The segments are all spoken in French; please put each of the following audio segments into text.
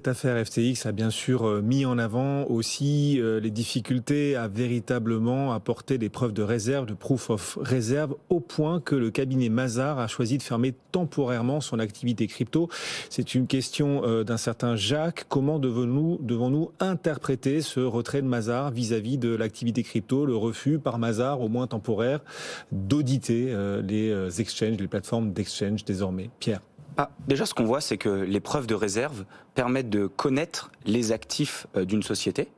Cette affaire FTX a bien sûr mis en avant aussi les difficultés à véritablement apporter des preuves de réserve, de proof of reserve, au point que le cabinet Mazars a choisi de fermer temporairement son activité crypto. C'est une question d'un certain Jacques. Comment devons-nous interpréter ce retrait de Mazars vis-à-vis de l'activité crypto, le refus par Mazars, au moins temporaire, d'auditer les exchanges, les plateformes d'exchange désormais? Pierre. Déjà, ce qu'on voit, c'est que les preuves de réserve permettent de connaître les actifs d'une société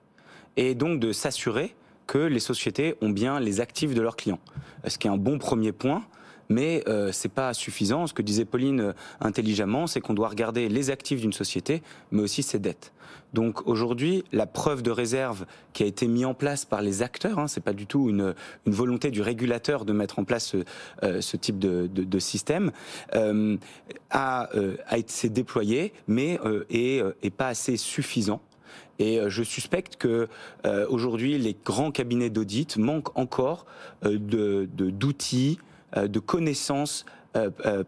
et donc de s'assurer que les sociétés ont bien les actifs de leurs clients. Ce qui est un bon premier point, mais c'est pas suffisant. Ce que disait Pauline intelligemment, c'est qu'on doit regarder les actifs d'une société, mais aussi ses dettes. Donc aujourd'hui, la preuve de réserve qui a été mise en place par les acteurs, c'est pas du tout une volonté du régulateur de mettre en place ce type de système, a été déployé, mais est pas assez suffisant. Et je suspecte que aujourd'hui, les grands cabinets d'audit manquent encore d'outils, de connaissances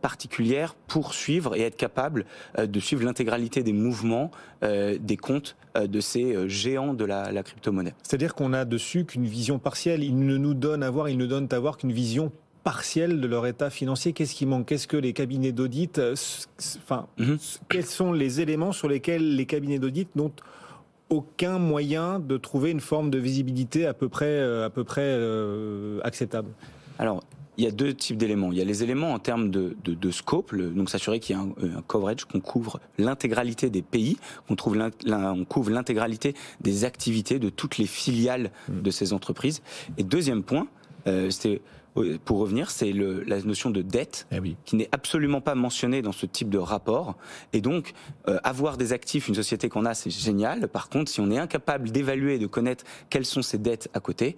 particulières pour suivre et être capable de suivre l'intégralité des mouvements des comptes de ces géants de la crypto-monnaie. C'est-à-dire qu'on a dessus qu'une vision partielle. Ils ne donnent à voir qu'une vision partielle de leur état financier. Qu'est-ce qui manque? Qu'est-ce que les cabinets d'audit, quels sont les éléments sur lesquels les cabinets d'audit n'ont aucun moyen de trouver une forme de visibilité à peu près acceptable? Alors, il y a deux types d'éléments. Il y a les éléments en termes de scope, donc s'assurer qu'il y a un coverage, qu'on couvre l'intégralité des pays, qu'on couvre l'intégralité des activités de toutes les filiales de ces entreprises. Et deuxième point, pour revenir, c'est la notion de dette, qui n'est absolument pas mentionnée dans ce type de rapport. Et donc, avoir des actifs, une société qu'on a, c'est génial. Par contre, si on est incapable d'évaluer et de connaître quelles sont ses dettes à côté,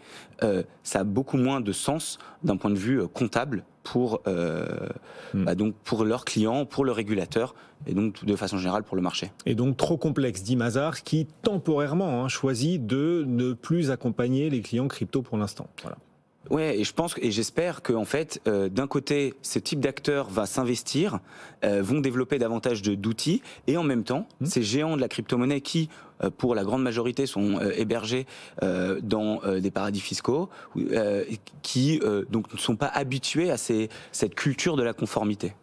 ça a beaucoup moins de sens d'un point de vue comptable pour leurs clients, pour le régulateur, et donc de façon générale pour le marché. Et donc trop complexe, dit Mazars, qui temporairement choisit de ne plus accompagner les clients crypto pour l'instant. Voilà. Ouais, et je pense et j'espère que en fait, d'un côté, ce type d'acteurs va s'investir, vont développer davantage d'outils, et en même temps, ces géants de la crypto-monnaie qui, pour la grande majorité, sont hébergés dans des paradis fiscaux, qui donc ne sont pas habitués à cette culture de la conformité.